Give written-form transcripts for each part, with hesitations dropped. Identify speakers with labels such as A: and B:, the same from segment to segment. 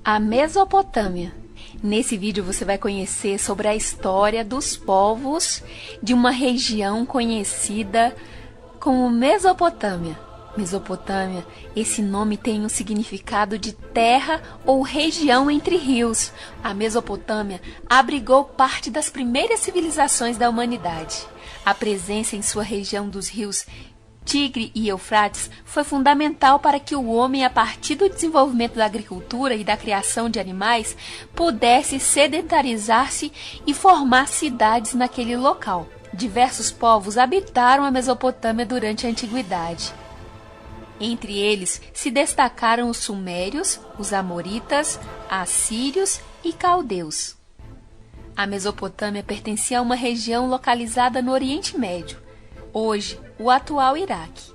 A: A Mesopotâmia. Nesse vídeo você vai conhecer sobre a história dos povos de uma região conhecida como Mesopotâmia. Mesopotâmia, esse nome tem um significado de terra ou região entre rios. A Mesopotâmia abrigou parte das primeiras civilizações da humanidade. A presença em sua região dos rios Tigre e Eufrates foi fundamental para que o homem, a partir do desenvolvimento da agricultura e da criação de animais, pudesse sedentarizar-se e formar cidades naquele local. Diversos povos habitaram a Mesopotâmia durante a Antiguidade. Entre eles se destacaram os sumérios, os amoritas, assírios e caldeus. A Mesopotâmia pertencia a uma região localizada no Oriente Médio, hoje o atual Iraque.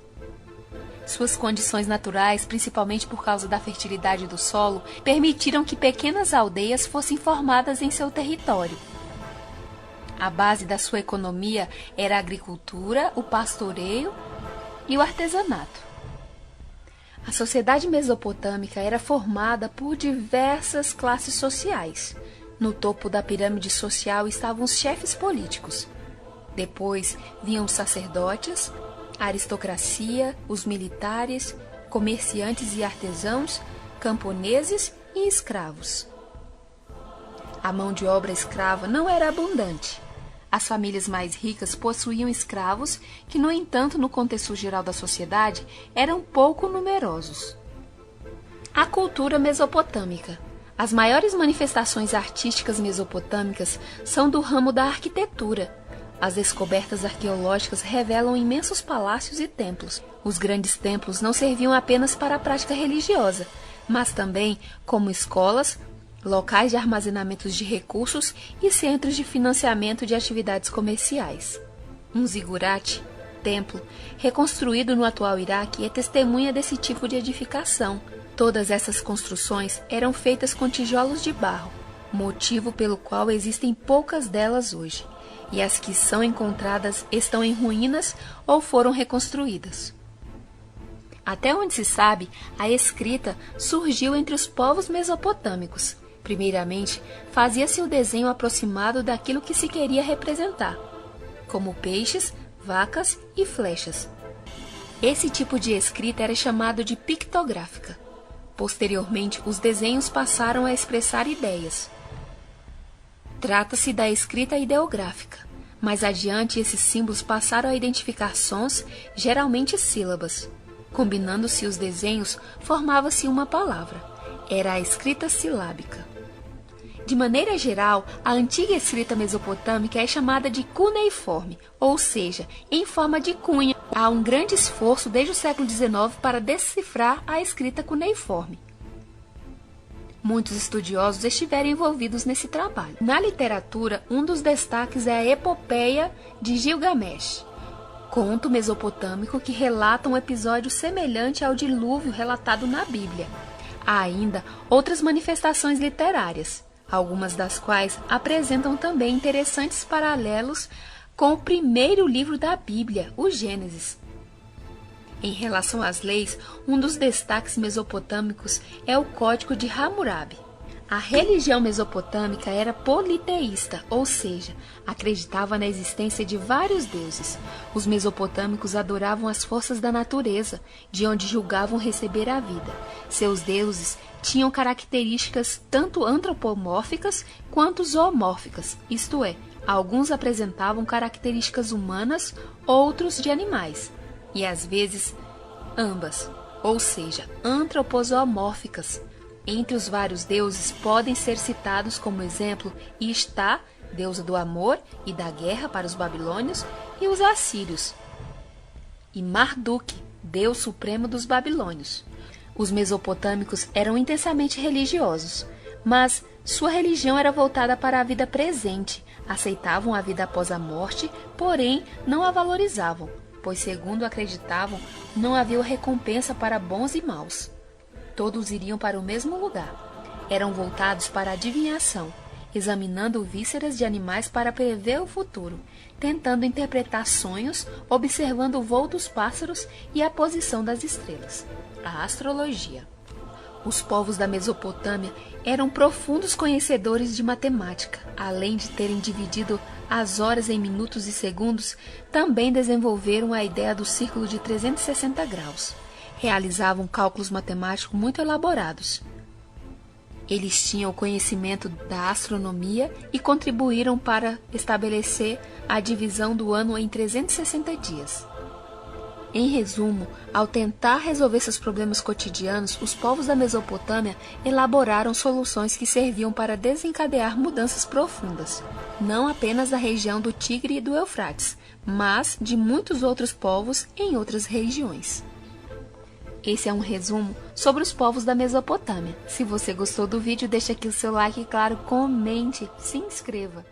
A: Suas condições naturais, principalmente por causa da fertilidade do solo, permitiram que pequenas aldeias fossem formadas em seu território. A base da sua economia era a agricultura, o pastoreio e o artesanato. A sociedade mesopotâmica era formada por diversas classes sociais. No topo da pirâmide social estavam os chefes políticos. Depois vinham os sacerdotes, a aristocracia, os militares, comerciantes e artesãos, camponeses e escravos. A mão de obra escrava não era abundante. As famílias mais ricas possuíam escravos que, no entanto, no contexto geral da sociedade, eram pouco numerosos. A cultura mesopotâmica. As maiores manifestações artísticas mesopotâmicas são do ramo da arquitetura. As descobertas arqueológicas revelam imensos palácios e templos. Os grandes templos não serviam apenas para a prática religiosa, mas também como escolas, locais de armazenamento de recursos e centros de financiamento de atividades comerciais. Um zigurate, templo, reconstruído no atual Iraque, é testemunha desse tipo de edificação. Todas essas construções eram feitas com tijolos de barro, motivo pelo qual existem poucas delas hoje, e as que são encontradas estão em ruínas ou foram reconstruídas. Até onde se sabe, a escrita surgiu entre os povos mesopotâmicos. Primeiramente, fazia-se o desenho aproximado daquilo que se queria representar, como peixes, vacas e flechas. Esse tipo de escrita era chamado de pictográfica. Posteriormente, os desenhos passaram a expressar ideias. Trata-se da escrita ideográfica. Mais adiante, esses símbolos passaram a identificar sons, geralmente sílabas. Combinando-se os desenhos, formava-se uma palavra. Era a escrita silábica. De maneira geral, a antiga escrita mesopotâmica é chamada de cuneiforme, ou seja, em forma de cunha. Há um grande esforço desde o século XIX para decifrar a escrita cuneiforme. Muitos estudiosos estiveram envolvidos nesse trabalho. Na literatura, um dos destaques é a Epopeia de Gilgamesh, conto mesopotâmico que relata um episódio semelhante ao dilúvio relatado na Bíblia. Há ainda outras manifestações literárias, algumas das quais apresentam também interessantes paralelos com o primeiro livro da Bíblia, o Gênesis. Em relação às leis, um dos destaques mesopotâmicos é o Código de Hammurabi. A religião mesopotâmica era politeísta, ou seja, acreditava na existência de vários deuses. Os mesopotâmicos adoravam as forças da natureza, de onde julgavam receber a vida. Seus deuses tinham características tanto antropomórficas quanto zoomórficas, isto é, alguns apresentavam características humanas, outros de animais, e às vezes ambas, ou seja, antropozoomórficas. Entre os vários deuses podem ser citados como exemplo Istá, deusa do amor e da guerra para os babilônios, e os assírios, e Marduk, deus supremo dos babilônios. Os mesopotâmicos eram intensamente religiosos, mas sua religião era voltada para a vida presente, aceitavam a vida após a morte, porém não a valorizavam, pois, segundo acreditavam, não havia recompensa para bons e maus. Todos iriam para o mesmo lugar. Eram voltados para a adivinhação, examinando vísceras de animais para prever o futuro, tentando interpretar sonhos, observando o voo dos pássaros e a posição das estrelas. A astrologia. Os povos da Mesopotâmia eram profundos conhecedores de matemática. Além de terem dividido as horas em minutos e segundos, também desenvolveram a ideia do círculo de 360 graus. Realizavam cálculos matemáticos muito elaborados. Eles tinham o conhecimento da astronomia e contribuíram para estabelecer a divisão do ano em 360 dias. Em resumo, ao tentar resolver seus problemas cotidianos, os povos da Mesopotâmia elaboraram soluções que serviam para desencadear mudanças profundas, não apenas da região do Tigre e do Eufrates, mas de muitos outros povos em outras regiões. Esse é um resumo sobre os povos da Mesopotâmia. Se você gostou do vídeo, deixa aqui o seu like e, claro, comente, se inscreva.